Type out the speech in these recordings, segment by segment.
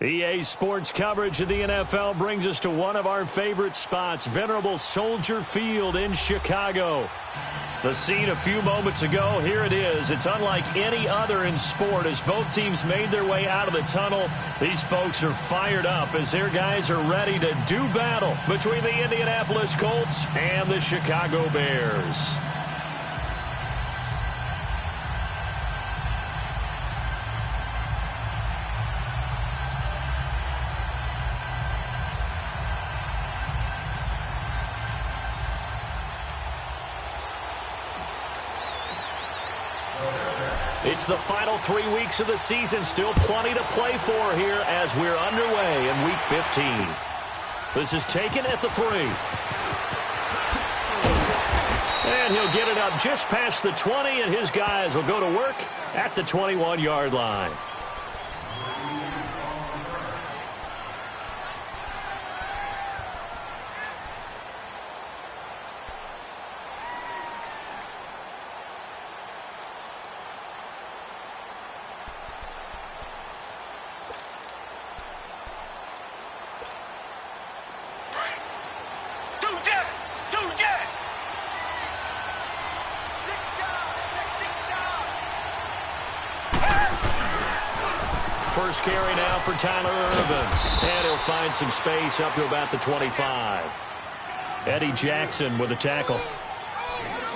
EA Sports coverage of the NFL brings us to one of our favorite spots, venerable Soldier Field in Chicago. The scene a few moments ago, here it is. It's unlike any other in sport as both teams made their way out of the tunnel. These folks are fired up as their guys are ready to do battle between the Indianapolis Colts and the Chicago Bears. It's the final 3 weeks of the season. Still plenty to play for here as we're underway in Week 15. This is taken at the 3. And he'll get it up just past the 20, and his guys will go to work at the 21-yard line. First carry now for Tyler Irvin. And he'll find some space up to about the 25. Eddie Jackson with a tackle.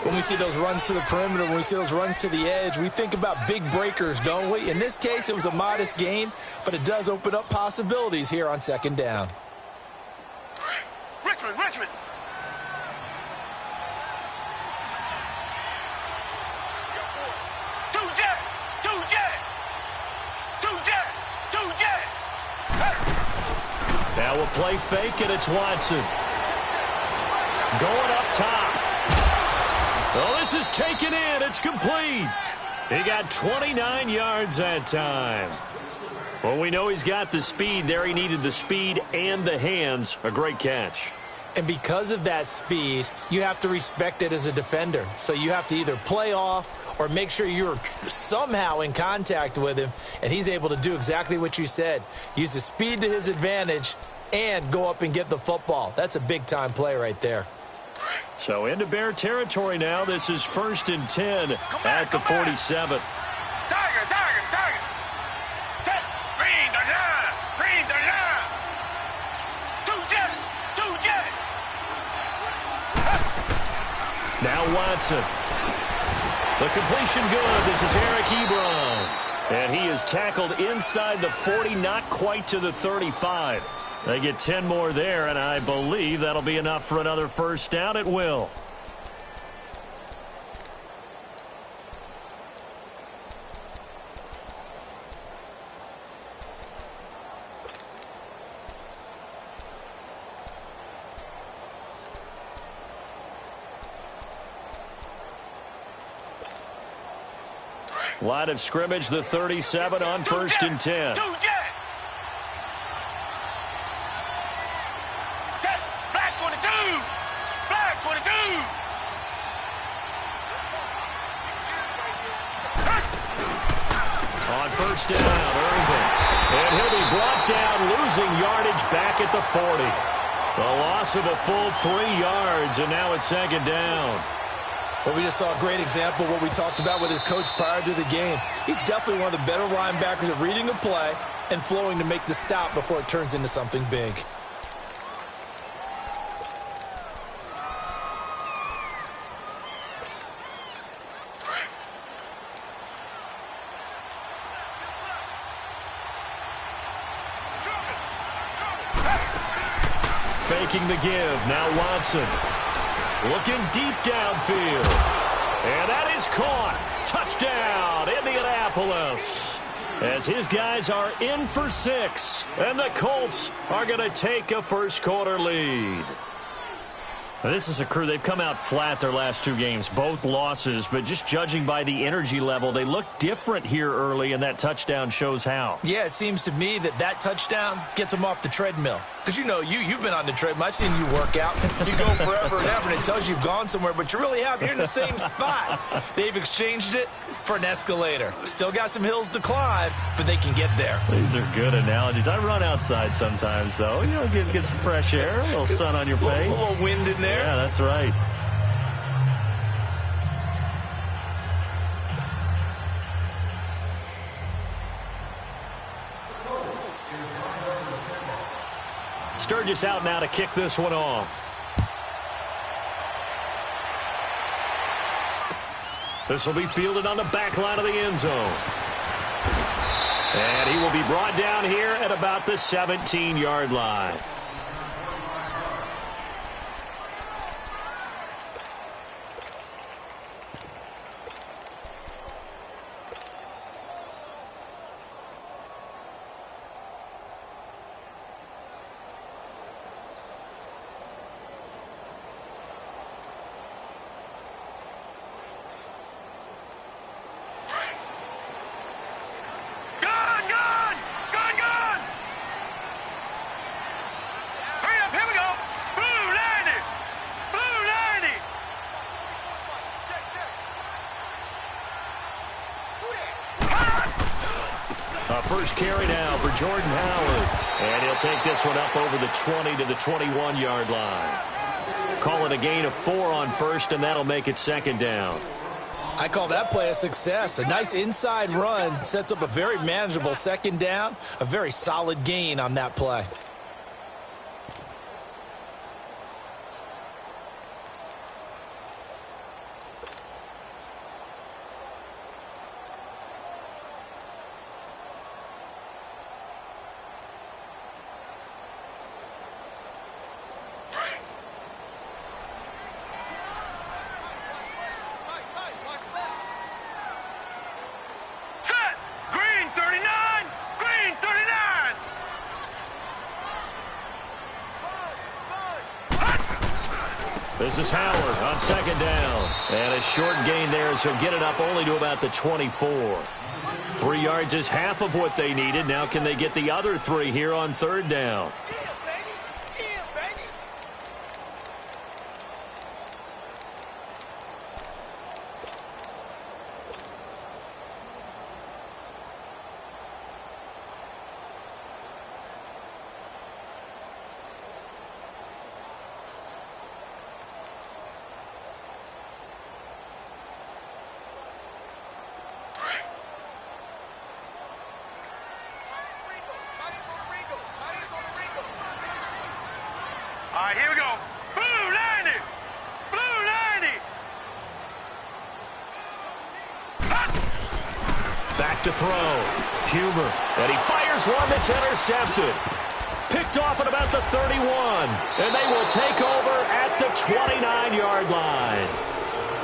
When we see those runs to the perimeter, when we see those runs to the edge, we think about big breakers, don't we? In this case, it was a modest gain, but it does open up possibilities here on second down. Richmond! Now we'll play fake, and it's Watson. Going up top. Oh, this is taken in. It's complete. He got 29 yards that time. Well, we know he's got the speed there. He needed the speed and the hands. A great catch. And because of that speed, you have to respect it as a defender. So you have to either play off or make sure you're somehow in contact with him, and he's able to do exactly what you said. Use the speed to his advantage and go up and get the football. That's a big-time play right there. So into Bear territory now. This is 1st and 10 at the 47. Tiger! Green the line! Two jet! Now Watson. The completion good. This is Eric Ebron. And he is tackled inside the 40, not quite to the 35. They get 10 more there, and I believe that'll be enough for another first down. It will. Line of scrimmage, the 37 on 1st and 10. On first down, Irvin. And he'll be brought down, losing yardage back at the 40. A loss of a full 3 yards, and now it's second down. Well, we just saw a great example of what we talked about with his coach prior to the game. He's definitely one of the better linebackers at reading the play and flowing to make the stop before it turns into something big. Faking the give. Now Watson. Looking deep downfield. And that is caught. Touchdown, Indianapolis. As his guys are in for 6. And the Colts are going to take a first quarter lead. Now, this is a crew. They've come out flat their last 2 games, both losses, but just judging by the energy level, they look different here early, and that touchdown shows how. Yeah, it seems to me that touchdown gets them off the treadmill. Because, you know, you've been on the treadmill. I've seen you work out. You go forever and ever, and it tells you you've gone somewhere, but you really have. You're in the same spot. They've exchanged it. for an escalator. Still got some hills to climb, but they can get there. These are good analogies. I run outside sometimes, though. You know, get some fresh air, a little sun on your face. A little wind in there. Yeah, that's right. Sturgis out now to kick this one off. This will be fielded on the back line of the end zone. And he will be brought down here at about the 17-yard line. First carry now for Jordan Howard. And he'll take this one up over the 20 to the 21-yard line. Call it a gain of 4 on first, and that'll make it second down. I call that play a success. A nice inside run sets up a very manageable second down. A very solid gain on that play. This is Howard on second down. And a short gain there, so get it up only to about the 24. 3 yards is half of what they needed. Now can they get the other 3 here on third down? All right, here we go. Blue 90. Blue 90. Back to throw. Huber. And he fires one that's intercepted. Picked off at about the 31. And they will take over at the 29-yard line.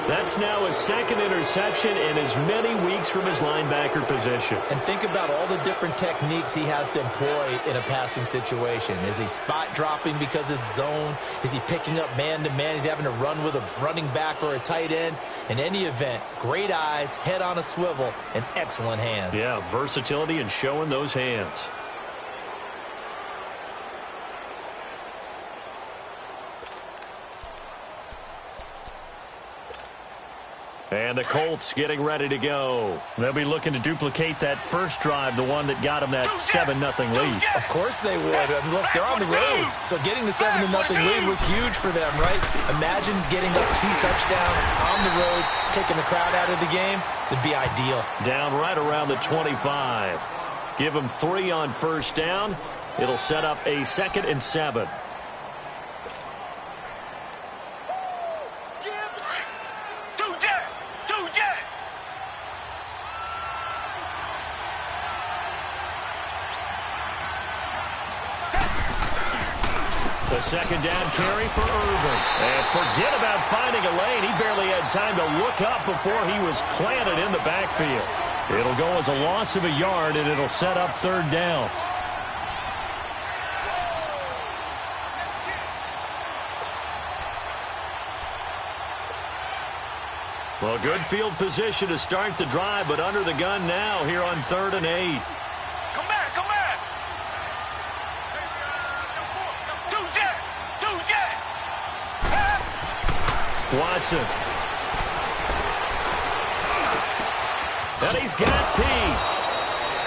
That's now his second interception in as many weeks from his linebacker position. And think about all the different techniques he has to employ in a passing situation. Is he spot dropping because it's zone? Is he picking up man-to-man? Is he having to run with a running back or a tight end? In any event, great eyes, head on a swivel, and excellent hands. Yeah, versatility and showing those hands. And the Colts getting ready to go. They'll be looking to duplicate that first drive, the one that got them that 7-0 lead. Of course they would. And look, they're on the road. So getting the 7-0 lead was huge for them, right? Imagine getting up 2 touchdowns on the road, taking the crowd out of the game. It'd be ideal. Down right around the 25. Give them 3 on first down. It'll set up a 2nd and 7. The second down carry for Irvin. And forget about finding a lane. He barely had time to look up before he was planted in the backfield. It'll go as a loss of a yard, and it'll set up third down. Well, good field position to start the drive, but under the gun now here on 3rd and 8. Come back, come back. Watson. And he's got Pete.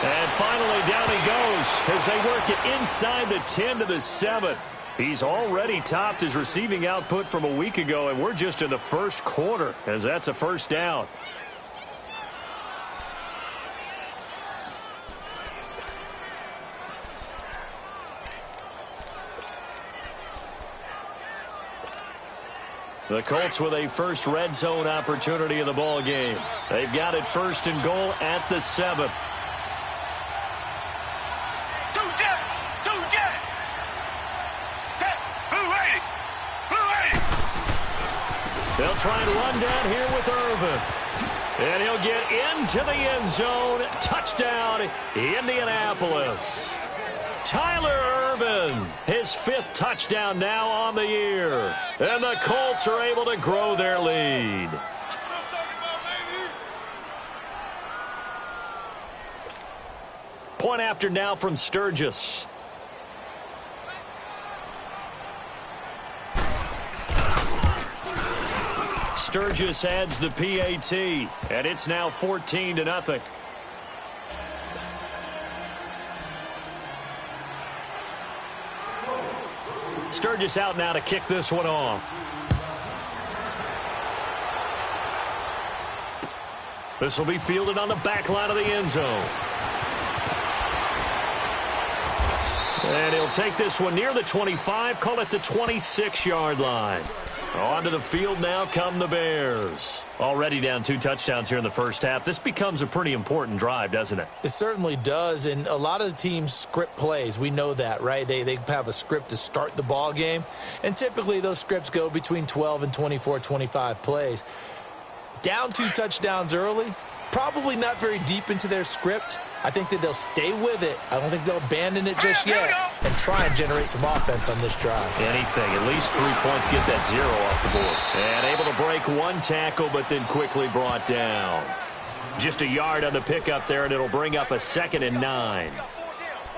And finally down he goes as they work it inside the 10 to the 7. He's already topped his receiving output from a week ago, and we're just in the first quarter as that's a first down. The Colts with a first red zone opportunity in the ball game. They've got it first and goal at the 7. They'll try and run down here with Irvin. And he'll get into the end zone. Touchdown, Indianapolis. Tyler Irvin, his 5th touchdown now on the year. And the Colts are able to grow their lead. Point after now from Sturgis. Sturgis adds the PAT, and it's now 14-0. Sturgis out now to kick this one off. This will be fielded on the back line of the end zone. And he'll take this one near the 25, call it the 26-yard line. Onto the field now come the Bears. Already down 2 touchdowns here in the first half. This becomes a pretty important drive, doesn't it? It certainly does, and a lot of the teams script plays. We know that, right? They have a script to start the ball game, and typically those scripts go between 12 and 24, 25 plays. Down 2 touchdowns early, probably not very deep into their script. I think that they'll stay with it. I don't think they'll abandon it just yet and try and generate some offense on this drive. Anything, at least 3 points, get that 0 off the board. And able to break 1 tackle, but then quickly brought down. Just a yard on the pickup there, and it'll bring up a 2nd and 9.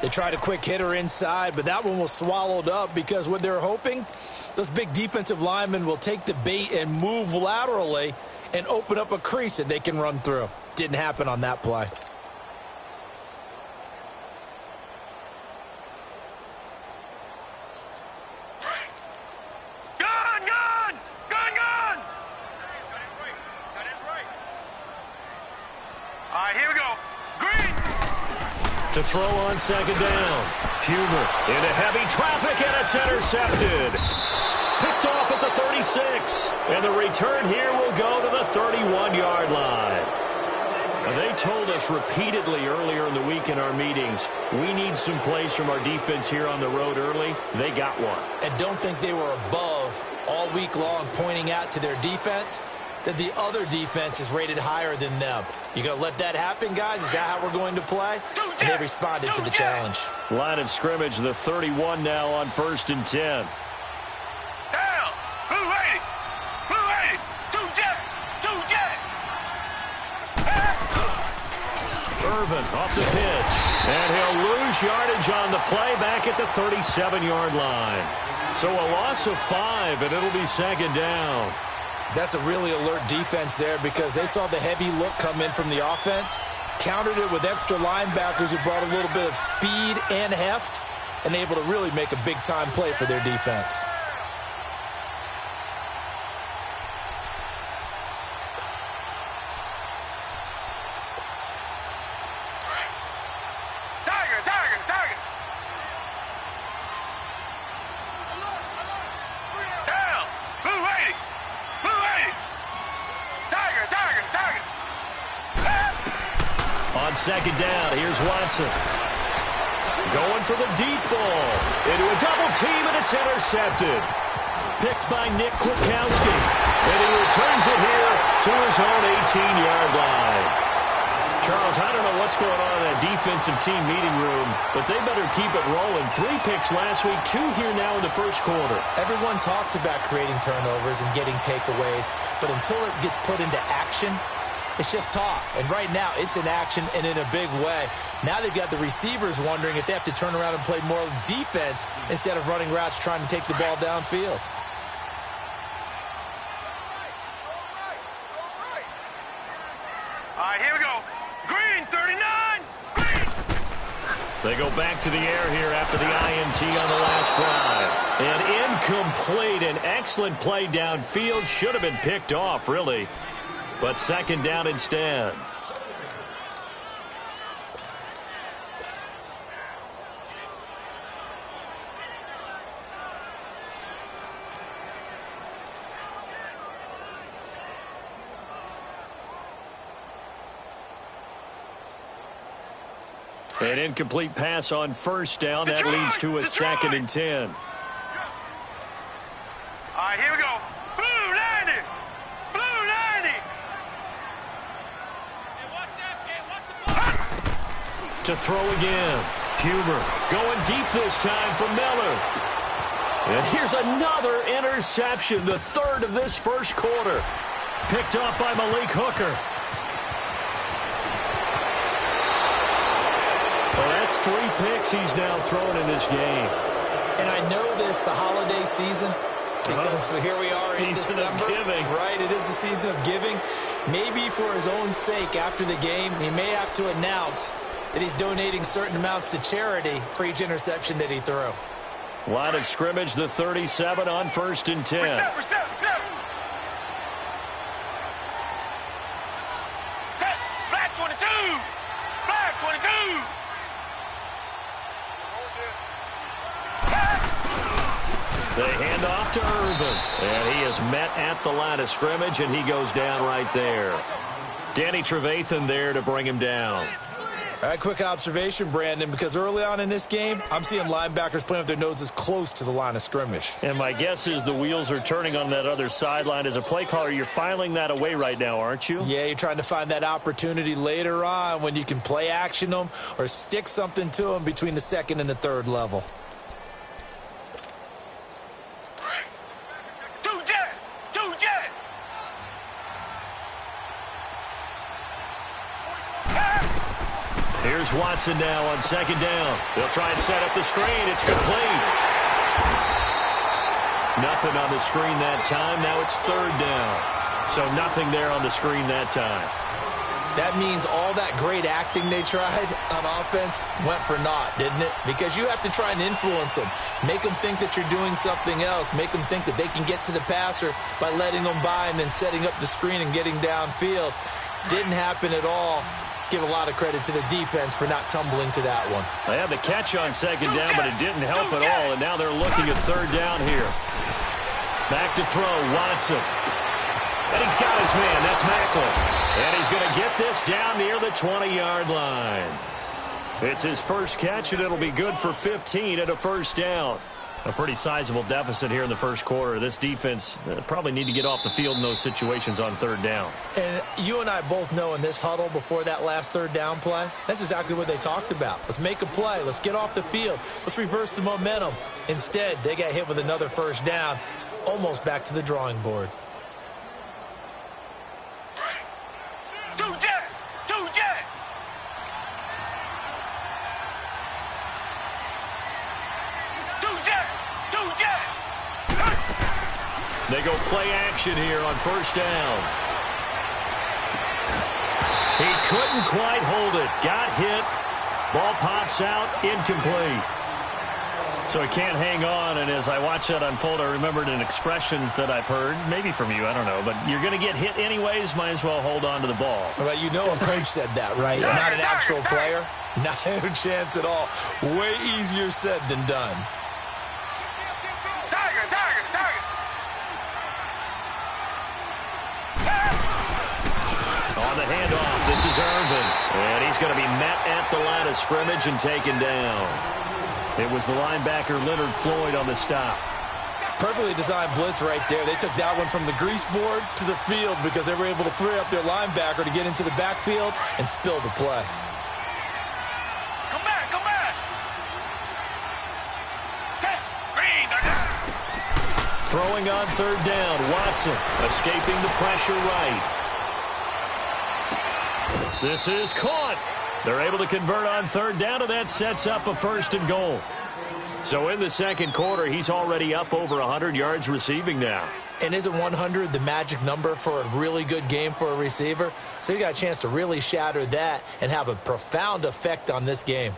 They tried a quick hitter inside, but that one was swallowed up because what they're hoping, those big defensive linemen will take the bait and move laterally and open up a crease that they can run through. Didn't happen on that play. To throw on 2nd down. Huber into heavy traffic, and it's intercepted. Picked off at the 36. And the return here will go to the 31-yard line. Now, they told us repeatedly earlier in the week in our meetings, we need some plays from our defense here on the road early. They got one. And don't think they were above all week long pointing out to their defense that the other defense is rated higher than them. You going to let that happen, guys? Is that how we're going to play? And they responded to the challenge. Line of scrimmage, the 31 now on 1st and 10. Down. Blue 80. Blue 80. 2-jet. 2-jet. Irvin off the pitch. And he'll lose yardage on the play back at the 37-yard line. So a loss of 5, and it'll be 2nd down. That's a really alert defense there because they saw the heavy look come in from the offense, countered it with extra linebackers who brought a little bit of speed and heft, and able to really make a big-time play for their defense. On 2nd down, here's Watson. Going for the deep ball. Into a double team, and it's intercepted. Picked by Nick Kwiatkowski. And he returns it here to his own 18-yard line. Charles, I don't know what's going on in that defensive team meeting room, but they better keep it rolling. 3 picks last week, 2 here now in the first quarter. Everyone talks about creating turnovers and getting takeaways, but until it gets put into action, it's just talk. And right now, it's in action and in a big way. Now they've got the receivers wondering if they have to turn around and play more defense instead of running routes trying to take the ball downfield. All right, here we go. They go back to the air here after the INT on the last drive. And incomplete. An excellent play downfield. Should have been picked off, really. But second down instead. An incomplete pass on first down. That leads to a second and 10. All right, here we go. Blue 90. Blue 90. To throw again. Huber going deep this time for Miller. And here's another interception, the third of this first quarter. Picked up by Malik Hooker. Well, that's 3 picks he's now thrown in this game. And I know this, the holiday season, because here we are in December. Season of giving. Right, it is the season of giving. Maybe for his own sake after the game, he may have to announce that he's donating certain amounts to charity for each interception that he threw. Line of scrimmage, the 37 on first and 10. Reset. Black 22. Black 22. They hand off to Irvin. And he is met at the line of scrimmage, and he goes down right there. Danny Trevathan there to bring him down. All right, quick observation, Brandon, because early on in this game, I'm seeing linebackers playing with their noses close to the line of scrimmage. And my guess is the wheels are turning on that other sideline. As a play caller, you're filing that away right now, aren't you? Yeah, you're trying to find that opportunity later on when you can play action them or stick something to them between the second and the third level. Two jet. Here's Watson now on second down. They'll try and set up the screen. It's complete. Nothing on the screen that time. Now it's third down. So nothing there on the screen that time. That means all that great acting they tried on offense went for naught, didn't it? Because you have to try and influence them. Make them think that you're doing something else. Make them think that they can get to the passer by letting them by and then setting up the screen and getting downfield. Didn't happen at all. Give a lot of credit to the defense for not tumbling to that one. They had the catch on second down, but it didn't help at all, and now they're looking at third down here. Back to throw, Watson. And he's got his man. That's Macklin. And he's going to get this down near the 20-yard line. It's his first catch, and it'll be good for 15 at a first down. A pretty sizable deficit here in the first quarter. This defense probably need to get off the field in those situations on third down. And you and I both know in this huddle before that last third down play, that's exactly what they talked about. Let's make a play. Let's get off the field. Let's reverse the momentum. Instead, they got hit with another first down, almost back to the drawing board. Two jet. They go play action here on first down. He couldn't quite hold it. Got hit. Ball pops out. Incomplete. So he can't hang on, and as I watch that unfold, I remembered an expression that I've heard, maybe from you, I don't know, but you're going to get hit anyways, might as well hold on to the ball. Well, you know a coach said that, right? Not an actual player. Not a chance at all. Way easier said than done. On the handoff, this is Irvin, and he's going to be met at the line of scrimmage and taken down. It was the linebacker Leonard Floyd on the stop. Perfectly designed blitz right there. They took that one from the grease board to the field because they were able to free up their linebacker to get into the backfield and spill the play. Come back. Throwing on third down, Watson escaping the pressure right. This is caught. They're able to convert on third down, and that sets up a first and goal. So in the second quarter, he's already up over 100 yards receiving now. And isn't 100 the magic number for a really good game for a receiver? So he got a chance to really shatter that and have a profound effect on this game.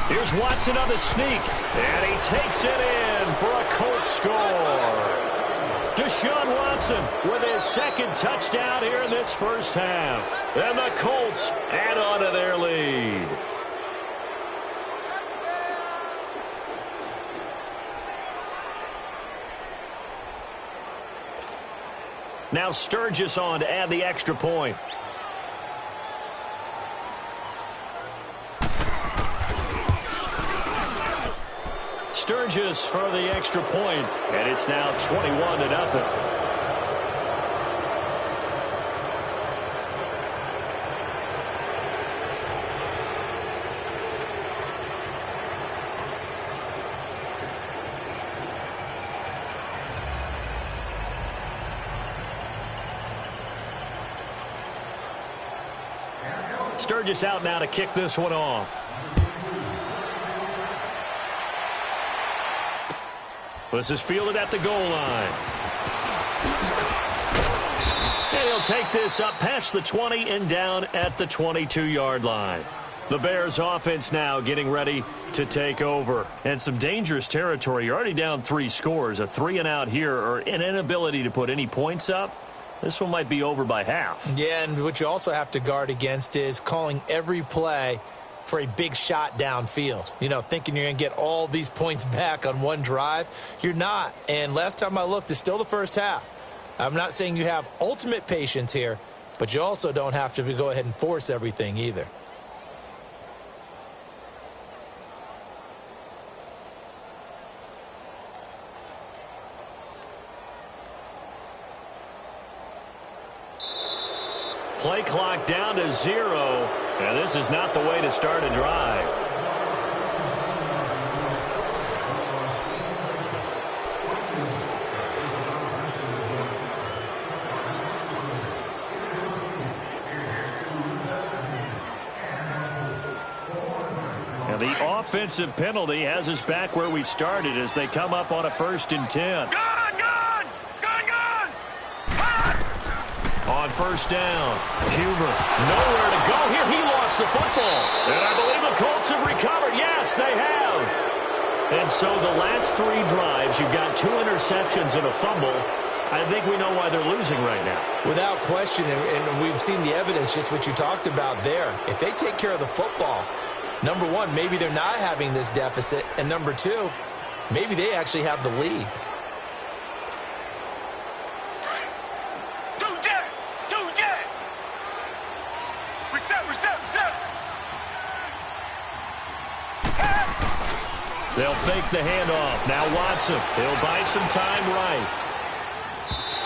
Here's Watson on the sneak, and he takes it in for a Colts score. Deshaun Watson with his second touchdown here in this first half. And the Colts add on to their lead. Now Sturgis on to add the extra point. Sturgis for the extra point, and it's now 21-0. Sturgis out now to kick this one off. This is fielded at the goal line. And he'll take this up past the 20 and down at the 22-yard line. The Bears offense now getting ready to take over. And some dangerous territory. You're already down 3 scores. A 3-and-out here or an inability to put any points up. This one might be over by half. Yeah, and what you also have to guard against is calling every play for a big shot downfield. You know, thinking you're going to get all these points back on one drive. You're not. And last time I looked, it's still the first half. I'm not saying you have ultimate patience here, but you also don't have to go ahead and force everything either. Play clock down to 0, and this is not the way to start a drive. And the offensive penalty has us back where we started as they come up on a 1st and 10. On 1st down, Huber, nowhere to go here. He lost the football. And I believe the Colts have recovered. Yes, they have. And so the last 3 drives, you've got 2 interceptions and a fumble. I think we know why they're losing right now. Without question, and we've seen the evidence, just what you talked about there. If they take care of the football, number 1, maybe they're not having this deficit. And number 2, maybe they actually have the lead. They'll fake the handoff. Now Watson. He'll buy some time right.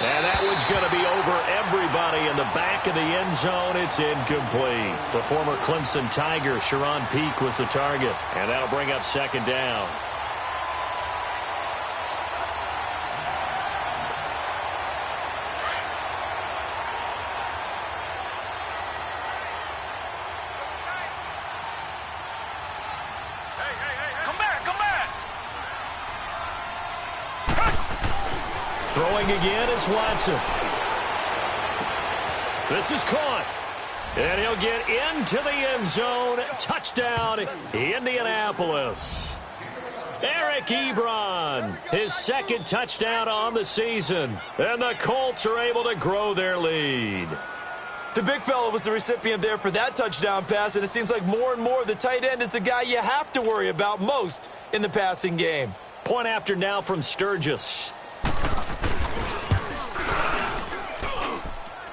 And that one's going to be over everybody in the back of the end zone. It's incomplete. The former Clemson Tiger, Sharon Peak, was the target. And that'll bring up 2nd down. Throwing again is Watson. This is caught. And he'll get into the end zone. Touchdown, Indianapolis. Eric Ebron, his 2nd touchdown on the season. And the Colts are able to grow their lead. The big fella was the recipient there for that touchdown pass, and it seems like more and more the tight end is the guy you have to worry about most in the passing game. Point after now from Sturgis.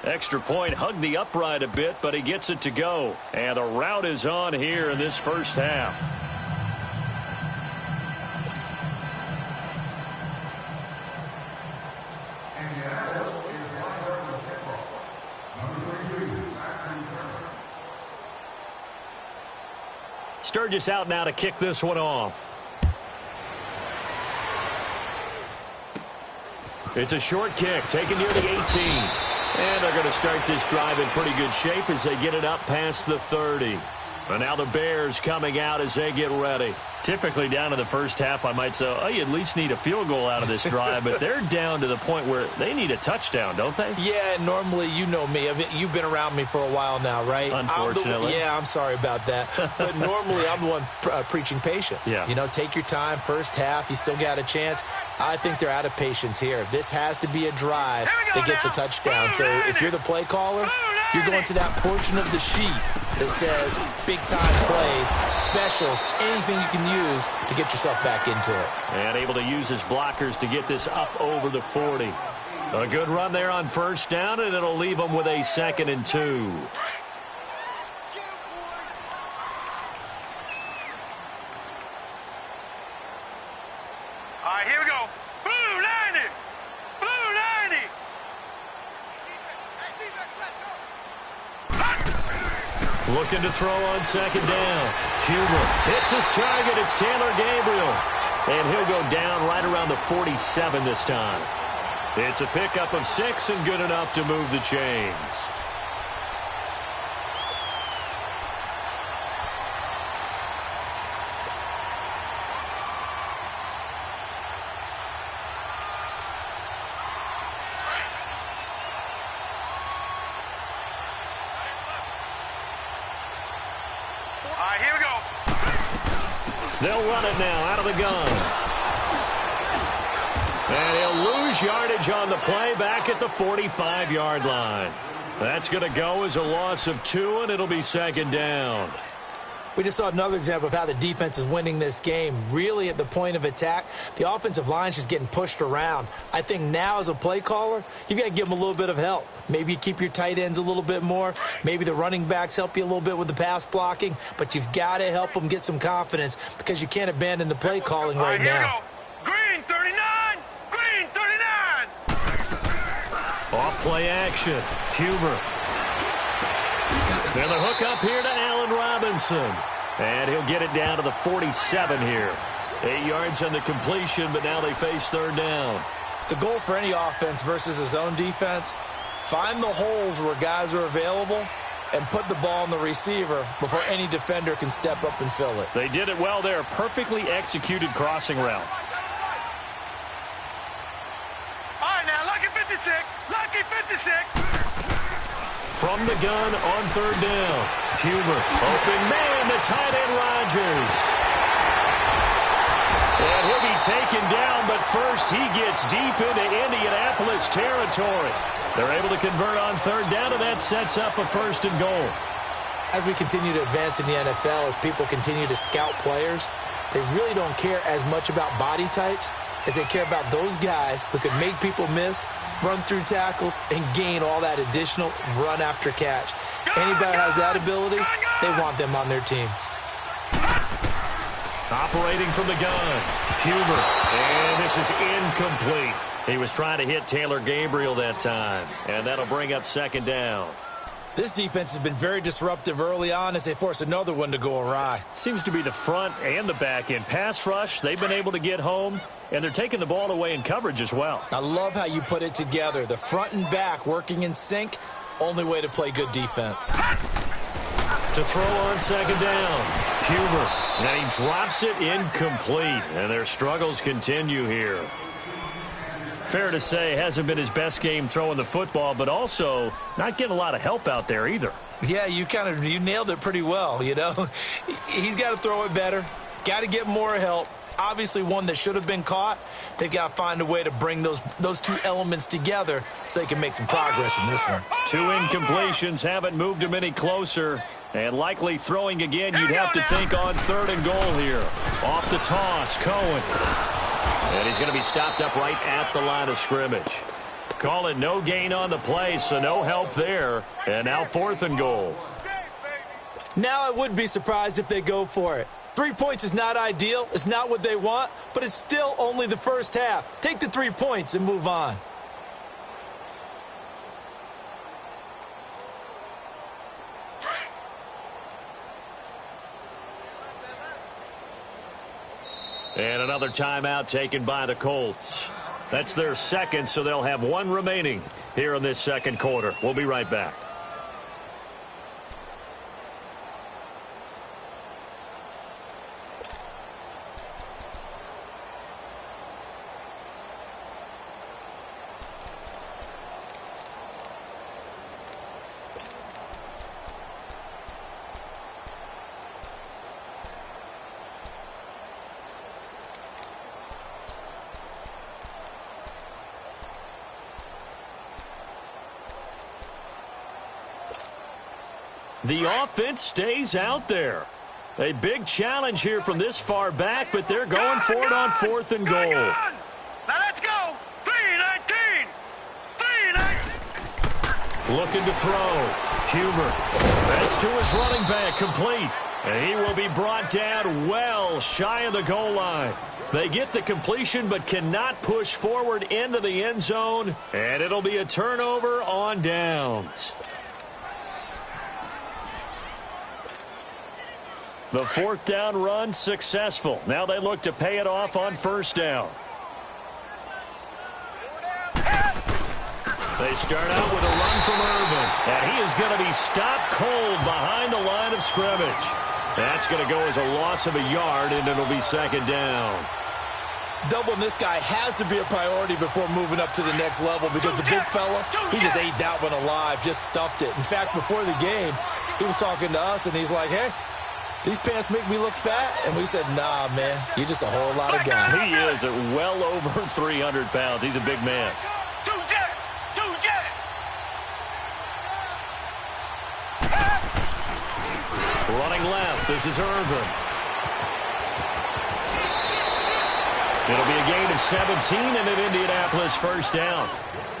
Extra point, hugged the upright a bit, but he gets it to go. And the route is on here in this first half. Sturgis out now to kick this one off. It's a short kick, taken near the 18. And they're going to start this drive in pretty good shape as they get it up past the 30. And now the Bears coming out as they get ready. Typically down to the first half, I might say, oh, you at least need a field goal out of this drive. But they're down to the point where they need a touchdown, don't they? Yeah, normally, you know me. You've been around me for a while now, right? Unfortunately. I'm sorry about that. But normally, I'm the one preaching patience. Yeah. You know, take your time. First half, you still got a chance. I think they're out of patience here. This has to be a drive that gets a touchdown. So if you're the play caller, you're going to that portion of the sheet that says big-time plays, specials, anything you can use to get yourself back into it. And able to use his blockers to get this up over the 40. A good run there on first down, and it'll leave them with a 2nd and 2. All right, here we go. Blue 90. Blue 90. Looking to throw on 2nd down. Huber hits his target. It's Taylor Gabriel. And he'll go down right around the 47 this time. It's a pickup of 6 and good enough to move the chains. All right, here we go. They'll run it now out of the gun. And he'll lose yardage on the play back at the 45-yard line. That's going to go as a loss of 2, and it'll be 2nd down. We just saw another example of how the defense is winning this game. Really at the point of attack, the offensive line is just getting pushed around. I think now as a play caller, you've got to give them a little bit of help. Maybe you keep your tight ends a little bit more. Maybe the running backs help you a little bit with the pass blocking. But you've got to help them get some confidence because you can't abandon the play calling right now. Green 39. Green 39. Off play action. Huber. And the hook up here to Allen Robinson. And he'll get it down to the 47 here. 8 yards on the completion, but now they face 3rd down. The goal for any offense versus a zone defense, find the holes where guys are available and put the ball on the receiver before any defender can step up and fill it. They did it well there. Perfectly executed crossing route. All right, now, lucky 56. Lucky 56. From the gun on 3rd down. Huber, open man, the tight end Rodgers. And he'll be taken down, but first he gets deep into Indianapolis territory. They're able to convert on 3rd down, and that sets up a 1st and goal. As we continue to advance in the NFL, as people continue to scout players, they really don't care as much about body types as they care about those guys who can make people miss, run through tackles, and gain all that additional run after catch. Anybody that has that ability, they want them on their team. Operating from the gun, Huber, and this is incomplete. He was trying to hit Taylor Gabriel that time, and that'll bring up 2nd down. This defense has been very disruptive early on as they force another one to go awry. Seems to be the front and the back end. Pass rush, they've been able to get home, and they're taking the ball away in coverage as well. I love how you put it together. The front and back working in sync, only way to play good defense. To throw on 2nd down, Huber, and he drops it incomplete, and their struggles continue here. Fair to say, hasn't been his best game throwing the football, but also not getting a lot of help out there either. Yeah, you nailed it pretty well, you know. He's got to throw it better, got to get more help. Obviously one that should have been caught. They've got to find a way to bring those two elements together so they can make some progress in this one. 2 incompletions haven't moved him any closer. And likely throwing again, you'd have to think on 3rd and goal here. Off the toss, Cohen. And he's going to be stopped up right at the line of scrimmage. Call it no gain on the play, so no help there. And now 4th and goal. Now I would be surprised if they go for it. 3 points is not ideal. It's not what they want, but it's still only the first half. Take the 3 points and move on. And another timeout taken by the Colts. That's their 2nd, so they'll have 1 remaining here in this 2nd quarter. We'll be right back. The offense stays out there. A big challenge here from this far back, but they're going for it on 4th and goal. Now let's go. 3-19. 3-19. Looking to throw. Huber. That's to his running back, complete. And he will be brought down well shy of the goal line. They get the completion but cannot push forward into the end zone, and it'll be a turnover on downs. The 4th down run successful. Now they look to pay it off on 1st down. They start out with a run from Irvin, and he is going to be stopped cold behind the line of scrimmage. That's going to go as a loss of a yard, and it'll be 2nd down. Doubling this guy has to be a priority before moving up to the next level because the big fella, he just ate that one alive, just stuffed it. In fact, before the game, he was talking to us, and he's like, hey, these pants make me look fat. And we said, nah, man, you're just a whole lot of guy. He is at well over 300 pounds. He's a big man. Running left, this is Irvin. It'll be a gain of 17 and an Indianapolis 1st down.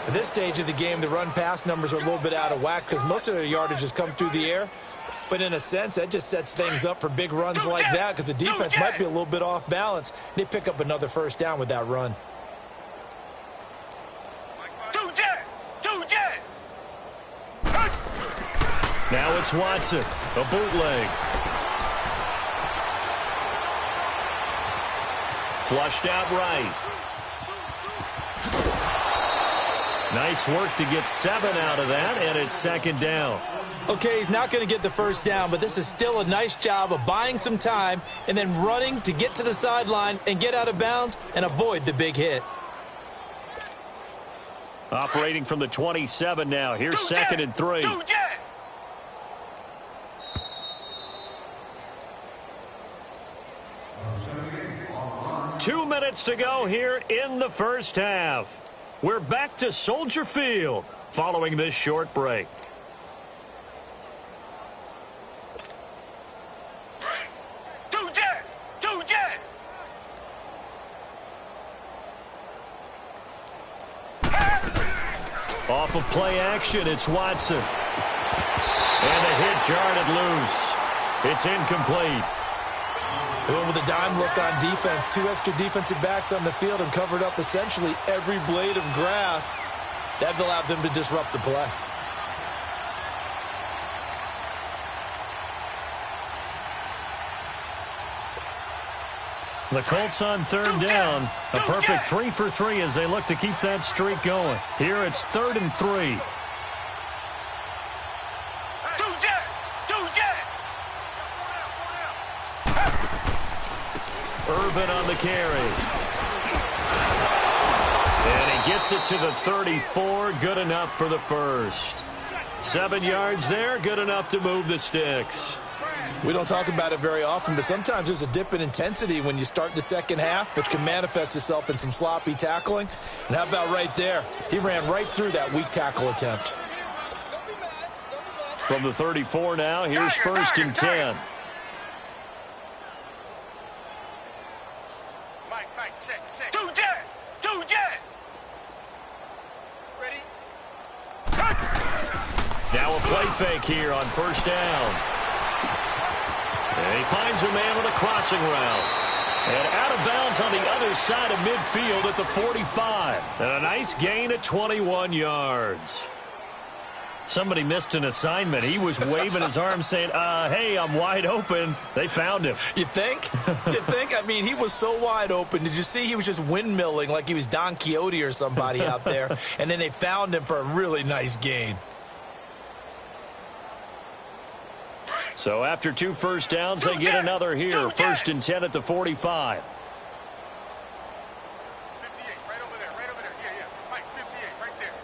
At this stage of the game, the run-pass numbers are a little bit out of whack because most of their yardage has come through the air. But in a sense, that just sets things up for big runs like that because the defense might be a little bit off balance. They pick up another 1st down with that run. Now it's Watson, a bootleg. Flushed out right. Nice work to get 7 out of that, and it's 2nd down. Okay, he's not going to get the 1st down, but this is still a nice job of buying some time and then running to get to the sideline and get out of bounds and avoid the big hit. Operating from the 27 now. Here's 2nd and 3. 2 minutes to go here in the 1st half. We're back to Soldier Field following this short break. Off of play action, it's Watson. And the hit jarred it loose. It's incomplete. With a dime look on defense, 2 extra defensive backs on the field and covered up essentially every blade of grass. That allowed them to disrupt the play. The Colts on 3rd down. A perfect 3 for 3 as they look to keep that streak going. Here it's 3rd and 3. Irvin on the carry. And he gets it to the 34. Good enough for the 1st. 7 yards there. Good enough to move the sticks. We don't talk about it very often, but sometimes there's a dip in intensity when you start the 2nd half, which can manifest itself in some sloppy tackling. And how about right there? He ran right through that weak tackle attempt. From the 34 now, here's 1st and 10. Now a play fake here on 1st down. And he finds a man with a crossing route. And out of bounds on the other side of midfield at the 45. And a nice gain at 21 yards. Somebody missed an assignment. He was waving his arms saying, hey, I'm wide open. They found him. You think? You think? I mean, he was so wide open. Did you see he was just windmilling like he was Don Quixote or somebody out there? And then they found him for a really nice gain. So after 2 first downs, they get another here. 1st and 10 at the 45. 58, right over there. Yeah. Mike, 58, right there.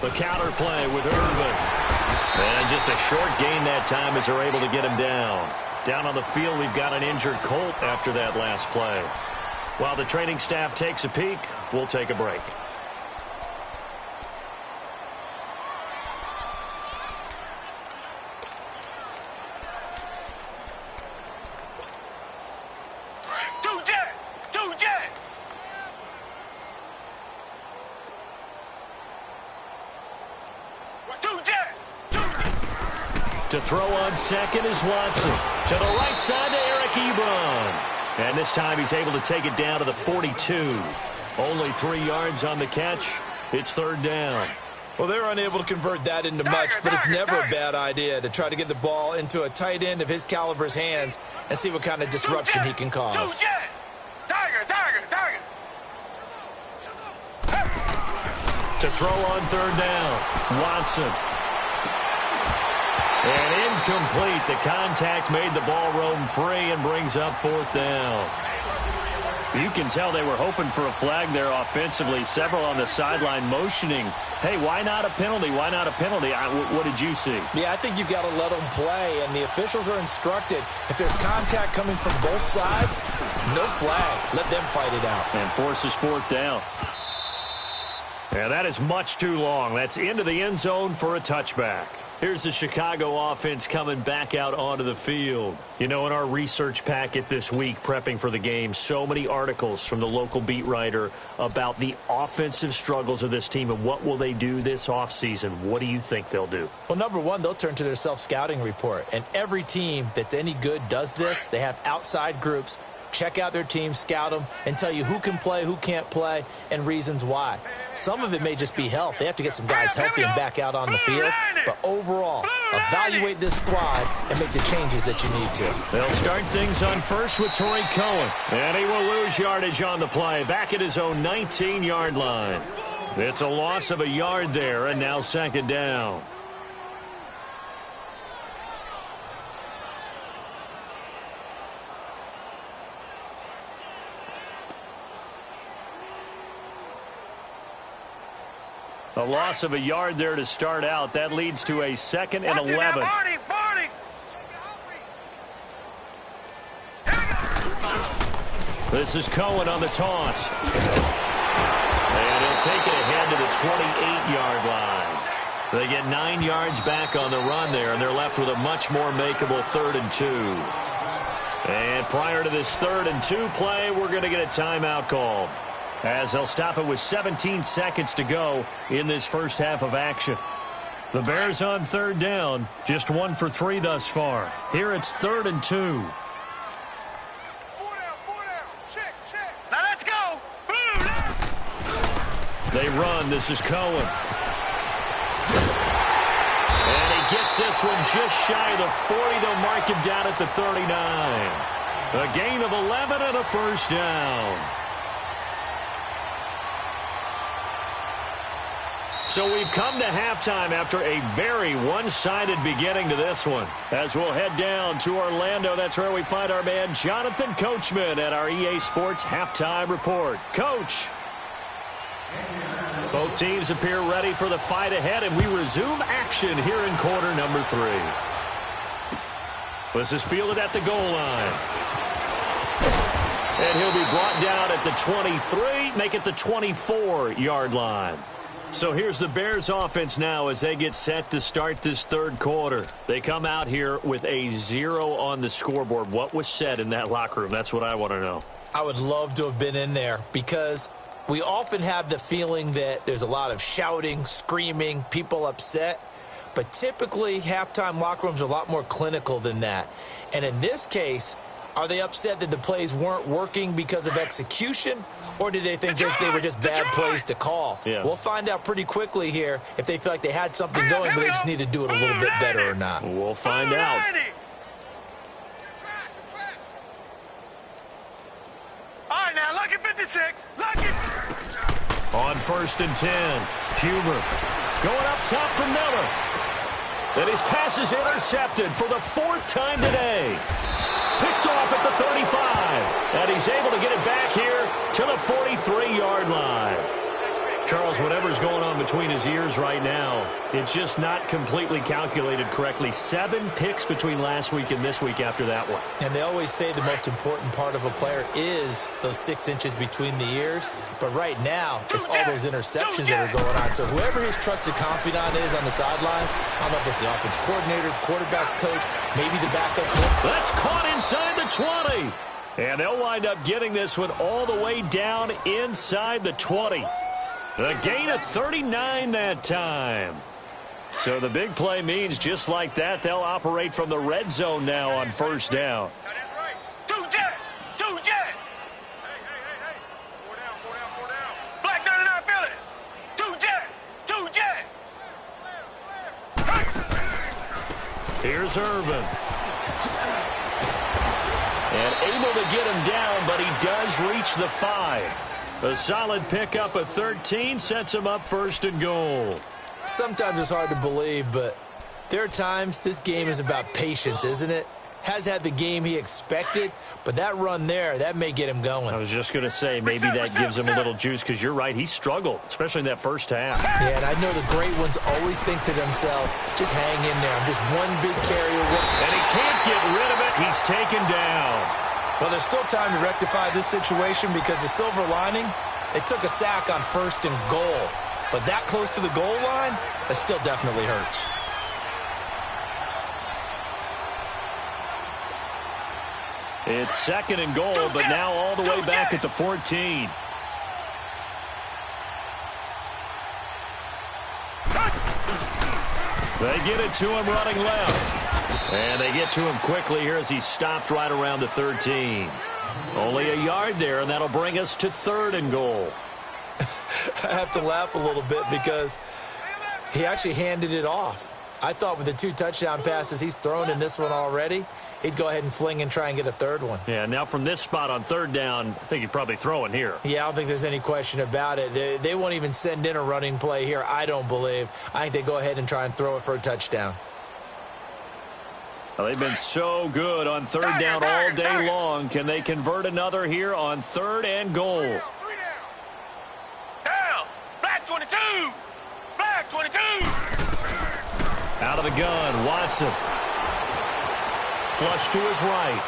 The counter play with Irvin. And just a short gain that time as they're able to get him down. Down on the field, we've got an injured Colt after that last play. While the training staff takes a peek, we'll take a break. To throw on second is Watson. To the right side to Eric Ebron. And this time he's able to take it down to the 42. Only 3 yards on the catch. It's third down. Well, they're unable to convert that into much, but it's never a bad idea to try to get the ball into a tight end of his caliber's hands and see what kind of disruption he can cause. To throw on third down, Watson. And incomplete. The contact made the ball roam free and brings up fourth down. You can tell they were hoping for a flag there offensively. Several on the sideline motioning, hey, why not a penalty? Why not a penalty? What did you see? Yeah, I think you've got to let them play, and the officials are instructed. If there's contact coming from both sides, no flag. Let them fight it out. And forces fourth down. And that is much too long. That's into the end zone for a touchback. Here's the Chicago offense coming back out onto the field. You know, in our research packet this week, prepping for the game, so many articles from the local beat writer about the offensive struggles of this team and what will they do this offseason. What do you think they'll do? Well, number one, they'll turn to their self-scouting report. And every team that's any good does this. They have outside groups. Check out their team, scout them, and tell you who can play, who can't play, and reasons why. Some of it may just be health. They have to get some guys healthy and back out on the field. But overall, evaluate this squad and make the changes that you need to. They'll start things on first with Torrey Cohen. And he will lose yardage on the play, back at his own 19-yard line. It's a loss of a yard there, and now second down. A loss of a yard there to start out. That leads to a 2nd and 11. This is Cohen on the toss. And he'll take it ahead to the 28-yard line. They get 9 yards back on the run there, and they're left with a much more makeable 3rd and 2. And prior to this 3rd and 2 play, we're going to get a timeout called, as they'll stop it with 17 seconds to go in this first half of action. The Bears on third down, just 1 for 3 thus far. Here it's 3rd and 2. Now let's go. They run. This is Cohen. And he gets this one just shy of the 40. They'll mark him down at the 39. A gain of 11 and a first down. So we've come to halftime after a very one-sided beginning to this one. As we'll head down to Orlando, that's where we find our man Jonathan Coachman at our EA Sports Halftime Report. Coach. Both teams appear ready for the fight ahead, and we resume action here in quarter number 3. This is fielded at the goal line. And he'll be brought down at the 23, make it the 24-yard line. So here's the Bears offense now as they get set to start this third quarter. They come out here with a 0 on the scoreboard. What was said in that locker room? That's what I want to know. I would love to have been in there because we often have the feeling that there's a lot of shouting, screaming, people upset. But typically, halftime locker rooms are a lot more clinical than that. And in this case, are they upset that the plays weren't working because of execution, or did they think they were just bad plays to call? Yeah. We'll find out pretty quickly here if they feel like they had something going, but they just need to do it a little bit better or not. We'll find out. All right, now, lucky 56. Lucky. On 1st and 10, Huber going up top for Miller. And his pass is intercepted for the 4th time today. Picked off at the 35. And he's able to get it back here to the 43-yard line. Charles, whatever's going on between his ears right now, it's just not completely calculated correctly. 7 picks between last week and this week after that one. And they always say the most important part of a player is those 6 inches between the ears. But right now, it's all those interceptions that are going on. So whoever his trusted confidant is on the sidelines, I don't know if it's the offensive coordinator, the quarterback's coach, maybe the backup coach. That's caught inside the 20. And they'll wind up getting this one all the way down inside the 20. A gain of 39 that time. So the big play means just like that, they'll operate from the red zone now on first down. Two jet. Hey. 4 down. Black 99 Philly. Two jet. Here's Irvin. And able to get him down, but he does reach the 5. A solid pickup of 13 sets him up first and goal. Sometimes it's hard to believe, but there are times this game is about patience, isn't it? Has had the game he expected, but that run there, that may get him going. I was just going to say, maybe that gives him a little juice, because you're right, he struggled, especially in that first half. Yeah, and I know the great ones always think to themselves, just hang in there. I'm just one big carry away. And he can't get rid of it. He's taken down. Well, there's still time to rectify this situation because the silver lining, they took a sack on first and goal. But that close to the goal line, that still definitely hurts. It's second and goal, but now all the way back at the 14. They get it to him running left. And they get to him quickly here as he stopped right around the 13. Only a yard there, and that'll bring us to third and goal. I have to laugh a little bit because he actually handed it off. I thought with the 2 touchdown passes he's thrown in this one already, he'd go ahead and fling and try and get a third one. Yeah, now from this spot on third down, I think he'd probably throw it here. Yeah, I don't think there's any question about it. They won't even send in a running play here, I don't believe. I think they go ahead and try and throw it for a touchdown. Well, they've been so good on third down all day long. Can they convert another here on third and goal? Down. Black 22. Black 22. Out of the gun, Watson. Flush to his right.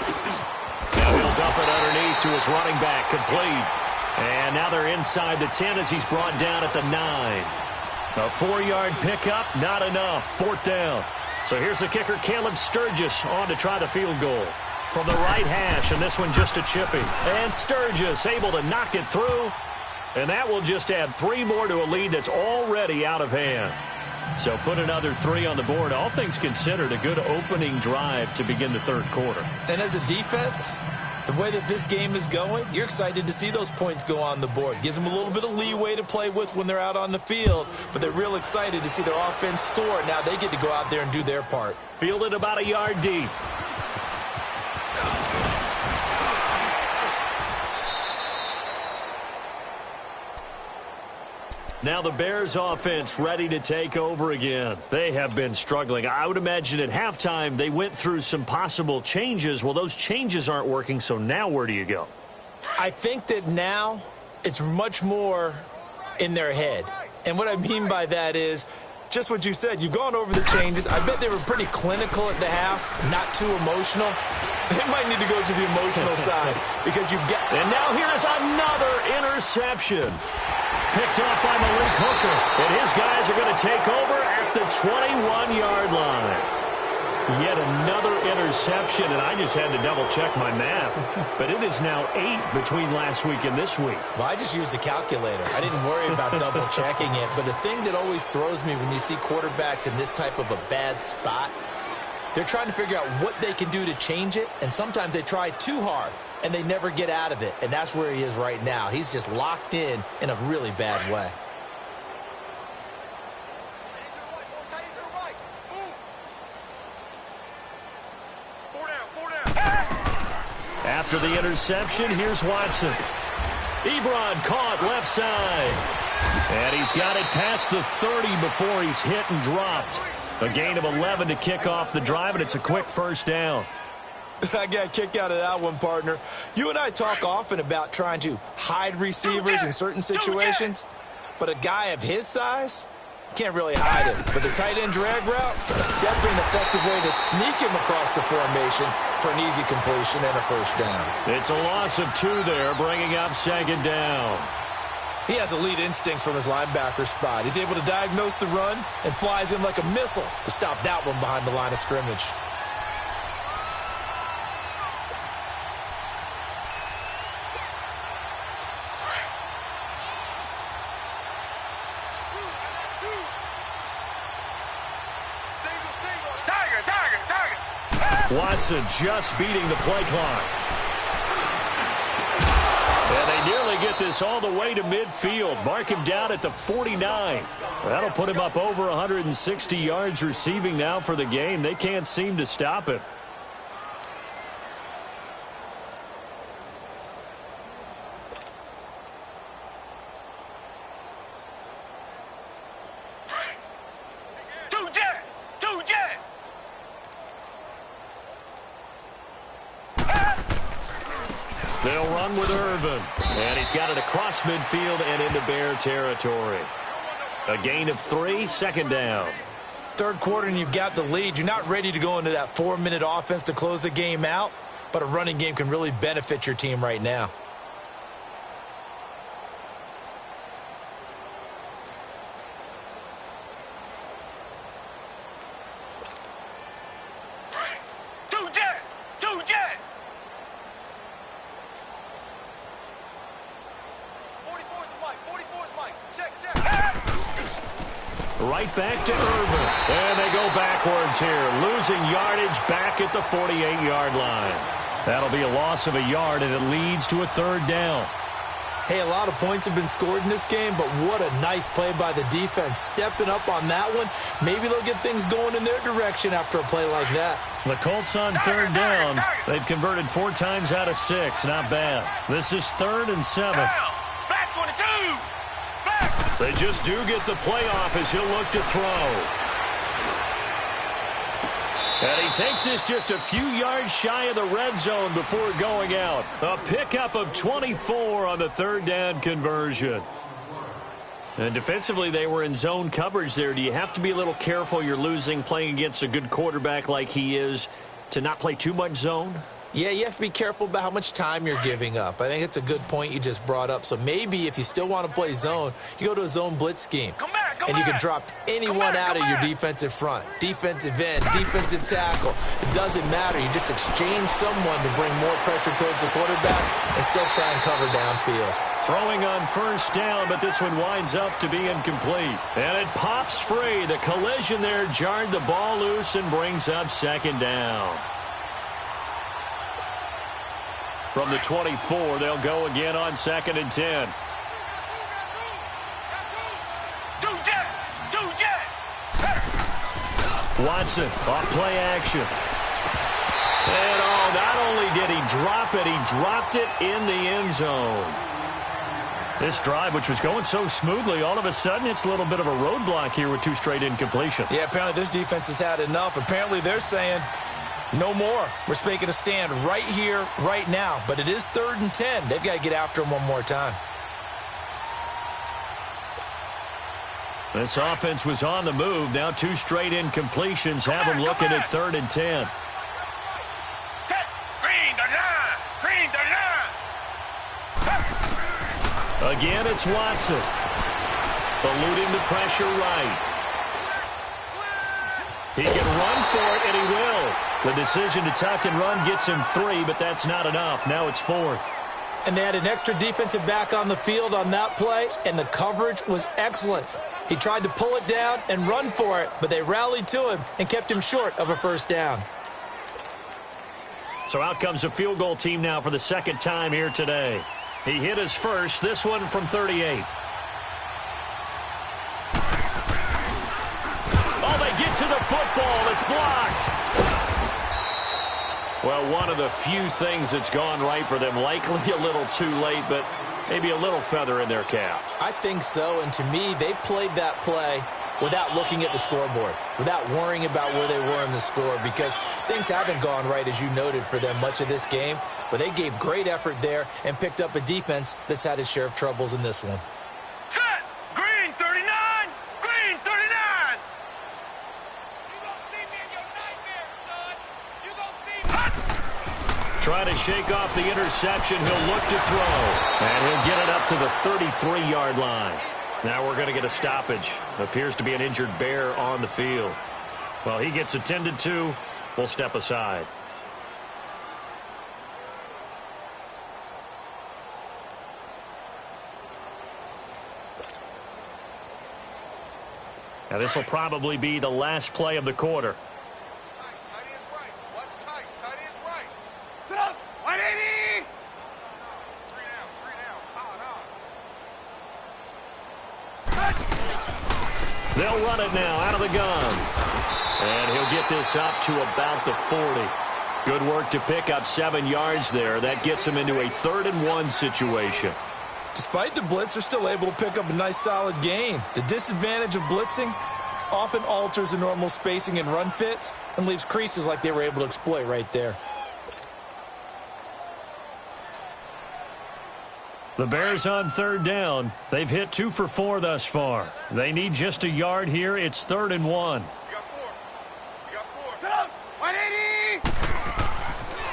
Now he'll dump it underneath to his running back, complete. And now they're inside the 10 as he's brought down at the 9. A 4-yard pickup, not enough. Fourth down. So here's the kicker, Caleb Sturgis, on to try the field goal. From the right hash, and this one just a chipping. And Sturgis able to knock it through. And that will just add 3 more to a lead that's already out of hand. So put another 3 on the board. All things considered, a good opening drive to begin the third quarter. And as a defense, the way that this game is going, you're excited to see those points go on the board. Gives them a little bit of leeway to play with when they're out on the field, but they're real excited to see their offense score. Now they get to go out there and do their part. Fielded about a yard deep. Now the Bears offense ready to take over again. They have been struggling. I would imagine at halftime they went through some possible changes. Well, those changes aren't working, so now where do you go? I think that now it's much more in their head. And what I mean by that is just what you said. You've gone over the changes. I bet they were pretty clinical at the half, not too emotional. They might need to go to the emotional side because you've got... And now here's another interception. Picked off by Malik Hooker. And his guys are going to take over at the 21-yard line. Yet another interception, and I just had to double-check my math. But it is now 8 between last week and this week. Well, I just used a calculator. I didn't worry about double-checking it. But the thing that always throws me when you see quarterbacks in this type of a bad spot, they're trying to figure out what they can do to change it, and sometimes they try too hard, and they never get out of it. And that's where he is right now. He's just locked in a really bad way. After the interception, here's Watson. Ebron caught left side. And he's got it past the 30 before he's hit and dropped. A gain of 11 to kick off the drive, and it's a quick first down. I got a kick out of that one, partner. You and I talk often about trying to hide receivers in certain situations, but a guy of his size can't really hide him. But the tight end drag route, definitely an effective way to sneak him across the formation for an easy completion and a first down. It's a loss of 2 there, bringing up second down. He has elite instincts from his linebacker spot. He's able to diagnose the run and flies in like a missile to stop that one behind the line of scrimmage. Watson just beating the play clock. And they nearly get this all the way to midfield. Mark him down at the 49. That'll put him up over 160 yards receiving now for the game. They can't seem to stop it. They'll run with Irvin. And he's got it across midfield and into Bear territory. A gain of 3, second down. Third quarter and you've got the lead. You're not ready to go into that 4-minute offense to close the game out, but a running game can really benefit your team right now. Right back to Irvin. And they go backwards here. Losing yardage back at the 48-yard line. That'll be a loss of a yard, and it leads to a third down. Hey, a lot of points have been scored in this game, but what a nice play by the defense. Stepping up on that one. Maybe they'll get things going in their direction after a play like that. The Colts on third down. They've converted 4 times out of 6. Not bad. This is 3rd and 7. Back 22. They just do get the playoff as he'll look to throw. And he takes this just a few yards shy of the red zone before going out. A pickup of 24 on the third down conversion. And defensively, they were in zone coverage there. Do you have to be a little careful? You're losing playing against a good quarterback like he is to not play too much zone? Yeah, you have to be careful about how much time you're giving up. I think it's a good point you just brought up. So maybe if you still want to play zone, you go to a zone blitz scheme. And you can drop anyone out of your defensive front, defensive end, defensive tackle. It doesn't matter. You just exchange someone to bring more pressure towards the quarterback and still try and cover downfield. Throwing on first down, but this one winds up to be incomplete. And it pops free. The collision there jarred the ball loose and brings up second down. From the 24, they'll go again on 2nd and 10. Watson off play action. And not only did he drop it, he dropped it in the end zone. This drive, which was going so smoothly, all of a sudden it's a little bit of a roadblock here with 2 straight incompletions. Yeah, apparently this defense has had enough. Apparently they're saying no more. We're making a stand right here, right now. But it is 3rd and 10. They've got to get after him one more time. This offense was on the move. Now 2 straight incompletions have them looking at 3rd and 10. Again, it's Watson. Eluding the pressure right. He can run for it, and he will. The decision to tuck and run gets him 3, but that's not enough. Now it's 4th. And they had an extra defensive back on the field on that play, and the coverage was excellent. He tried to pull it down and run for it, but they rallied to him and kept him short of a first down. So out comes a field goal team now for the 2nd time here today. He hit his first, this one from 38. Oh, they get to the football. It's blocked. Well, one of the few things that's gone right for them. Likely a little too late, but maybe a little feather in their cap. I think so, and to me, they played that play without looking at the scoreboard, without worrying about where they were in the score, because things haven't gone right, as you noted, for them much of this game. But they gave great effort there and picked up a defense that's had its share of troubles in this one. Set! Green 39! Green 39! You gonna see me in your nightmare, son! You gonna see me! Trying to shake off the interception. He'll look to throw. And he'll get it up to the 33-yard line. Now we're going to get a stoppage. Appears to be an injured Bear on the field. Well, he gets attended to. We'll step aside. Now this will probably be the last play of the quarter. Tight end right. Watch tight. They'll run it now out of the gun. And he'll get this up to about the 40. Good work to pick up 7 yards there. That gets him into a 3rd-and-1 situation. Despite the blitz, they're still able to pick up a nice solid gain. The disadvantage of blitzing often alters the normal spacing and run fits and leaves creases like they were able to exploit right there. The Bears on 3rd down. They've hit 2 for 4 thus far. They need just a yard here. It's 3rd and 1.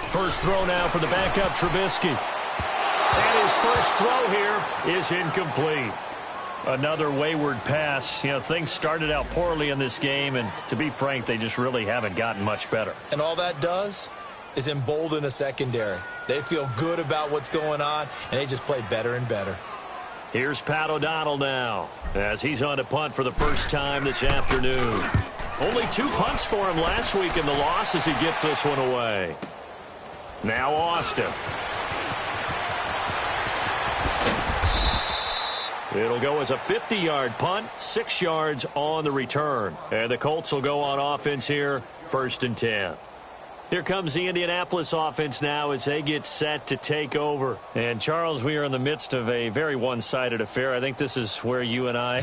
First throw now for the backup Trubisky. And his first throw here is incomplete. Another wayward pass. You know, things started out poorly in this game, and to be frank, they just really haven't gotten much better. And all that does is embolden a secondary. They feel good about what's going on, and they just play better and better. Here's Pat O'Donnell now, as he's on to punt for the first time this afternoon. Only 2 punts for him last week in the loss as he gets this one away. Now Austin. It'll go as a 50-yard punt, 6 yards on the return. And the Colts will go on offense here, 1st and 10. Here comes the Indianapolis offense now as they get set to take over. And, Charles, we are in the midst of a very one-sided affair. I think this is where you and I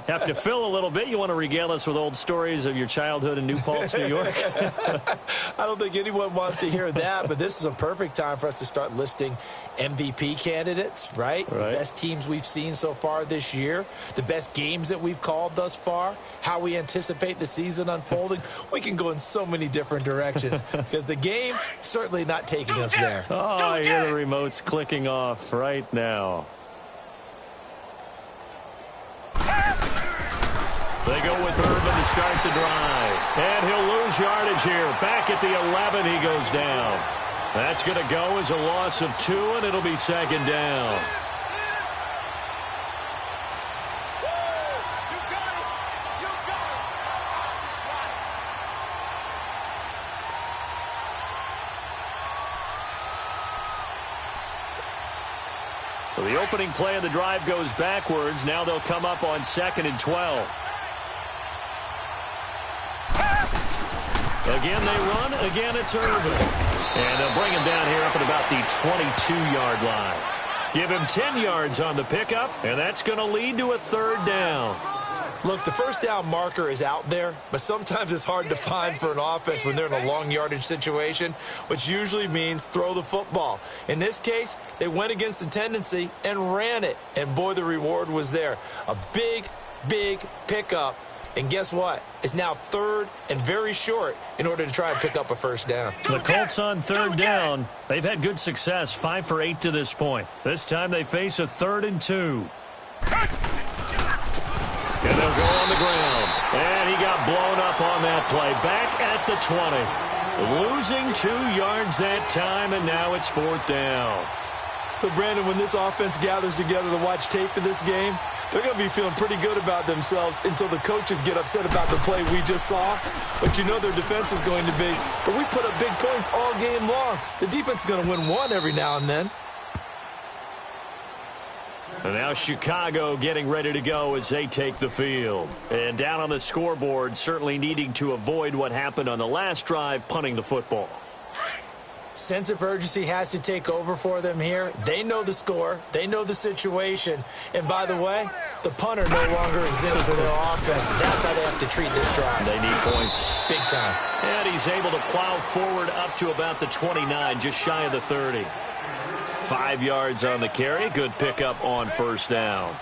have to fill a little bit. You want to regale us with old stories of your childhood in New Paltz, New York? I don't think anyone wants to hear that, but this is a perfect time for us to start listing MVP candidates, right? The best teams we've seen so far this year, the best games that we've called thus far, how we anticipate the season unfolding. We can go in so many different directions. Because the game certainly not taking us there. Oh, I hear the remotes clicking off right now. They go with Urban to start the drive. And he'll lose yardage here. Back at the 11, he goes down. That's going to go as a loss of 2, and it'll be 2nd down. So the opening play of the drive goes backwards. Now they'll come up on 2nd and 12. Again they run. Again it's Urban. And they'll bring him down here up at about the 22-yard line. Give him 10 yards on the pickup, and that's going to lead to a 3rd down. Look, the first down marker is out there, but sometimes it's hard to find for an offense when they're in a long yardage situation, which usually means throw the football. In this case, they went against the tendency and ran it, and boy, the reward was there. A big, big pickup, and guess what? It's now 3rd and very short in order to try and pick up a 1st down. The Colts on 3rd down. They've had good success, 5 for 8 to this point. This time they face a 3rd and 2. And they'll go on the ground. And he got blown up on that play. Back at the 20. Losing 2 yards that time, and now it's 4th down. So, Brandon, when this offense gathers together to watch tape for this game, they're going to be feeling pretty good about themselves until the coaches get upset about the play we just saw. But you know their defense is going to be. But we put up big points all game long. The defense is going to win one every now and then. And now Chicago getting ready to go as they take the field. And down on the scoreboard, certainly needing to avoid what happened on the last drive, punting the football. Sense of urgency has to take over for them here. They know the score. They know the situation. And by the way, the punter no longer exists for their offense. That's how they have to treat this drive. They need points. Big time. And he's able to plow forward up to about the 29, just shy of the 30. 5 yards on the carry. Good pickup on 1st down.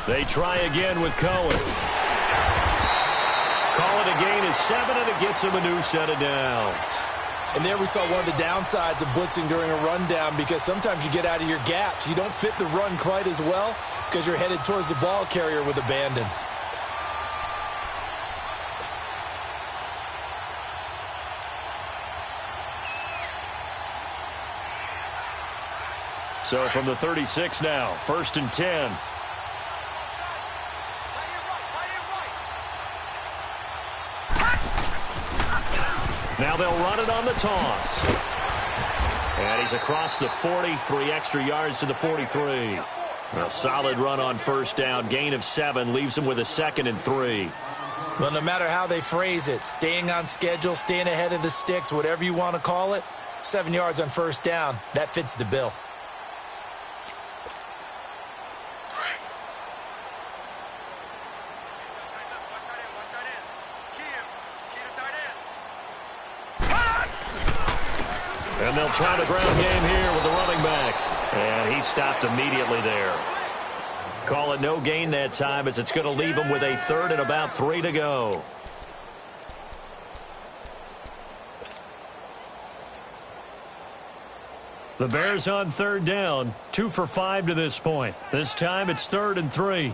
They try again with Cohen. Call it a gain of 7, and it gets him a new set of downs. And there we saw one of the downsides of blitzing during a rundown, because sometimes you get out of your gaps. You don't fit the run quite as well because you're headed towards the ball carrier with abandon. So from the 36 now, 1st and 10. Now they'll run it on the toss. And he's across the 40, 3 extra yards to the 43. A solid run on first down, gain of 7, leaves him with a 2nd and 3. Well, no matter how they phrase it, staying on schedule, staying ahead of the sticks, whatever you want to call it, 7 yards on first down, that fits the bill. And they'll try the ground game here with the running back. And he stopped immediately there. Call it no gain that time as it's going to leave him with a 3rd and about 3 to go. The Bears on 3rd down, 2 for 5 to this point. This time it's 3rd and 3. Hey,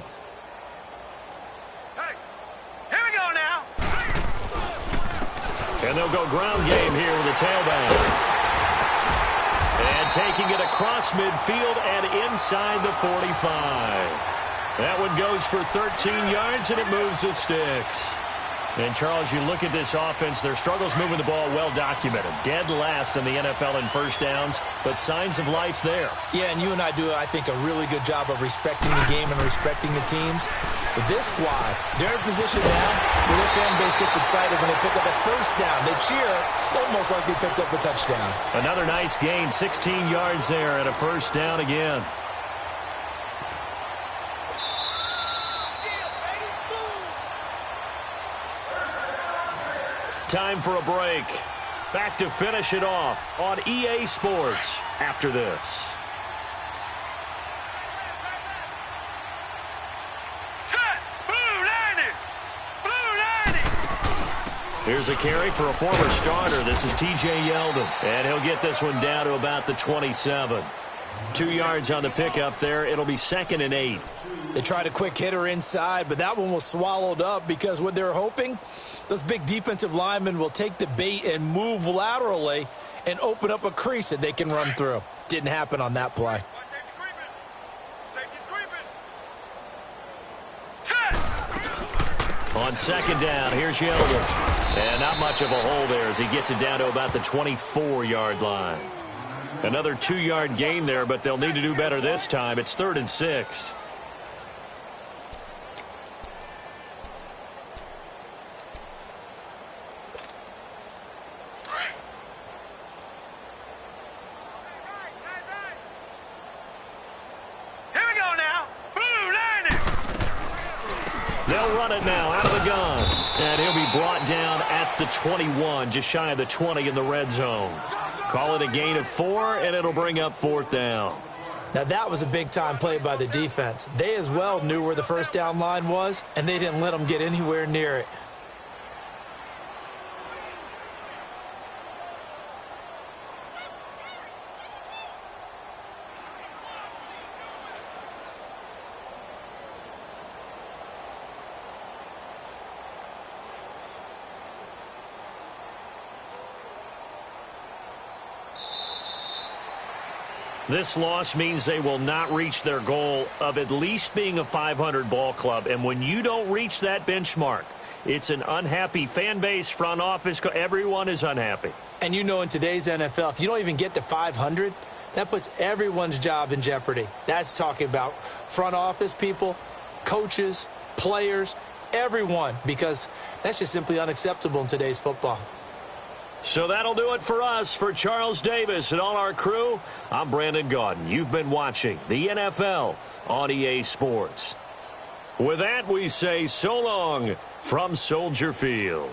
here we go now. And they'll go ground game here with the tailback. And taking it across midfield and inside the 45. That one goes for 13 yards, and it moves the sticks. And, Charles, you look at this offense, their struggles moving the ball well documented. Dead last in the NFL in first downs, but signs of life there. Yeah, and you and I do, I think, a really good job of respecting the game and respecting the teams. But this squad, they're in position now where their fan base gets excited when they pick up a first down. They cheer almost like they picked up a touchdown. Another nice gain, 16 yards there, and a first down again. Time for a break. Back to finish it off on EA Sports after this. Set. Blue 90. Blue 90. Here's a carry for a former starter. This is TJ Yeldon. And he'll get this one down to about the 27. 2 yards on the pickup there. It'll be 2nd and 8. They tried a quick hitter inside, but that one was swallowed up because what they're hoping, those big defensive linemen will take the bait and move laterally and open up a crease that they can run through. Didn't happen on that play. Safety's creeping. Set. On 2nd down, here's Yeldon. And not much of a hole there as he gets it down to about the 24-yard line. Another 2-yard gain there, but they'll need to do better this time. It's 3rd and 6. They'll run it now out of the gun. And he'll be brought down at the 21, just shy of the 20 in the red zone. Call it a gain of 4, and it'll bring up 4th down. Now, that was a big-time play by the defense. They as well knew where the first down line was, and they didn't let them get anywhere near it. This loss means they will not reach their goal of at least being a 500 ball club. And when you don't reach that benchmark, it's an unhappy fan base, front office. Everyone is unhappy. And you know in today's NFL, if you don't even get to 500, that puts everyone's job in jeopardy. That's talking about front office people, coaches, players, everyone, because that's just simply unacceptable in today's football. So that'll do it for us. For Charles Davis and all our crew, I'm Brandon Gaudin. You've been watching the NFL on EA Sports. With that, we say so long from Soldier Field.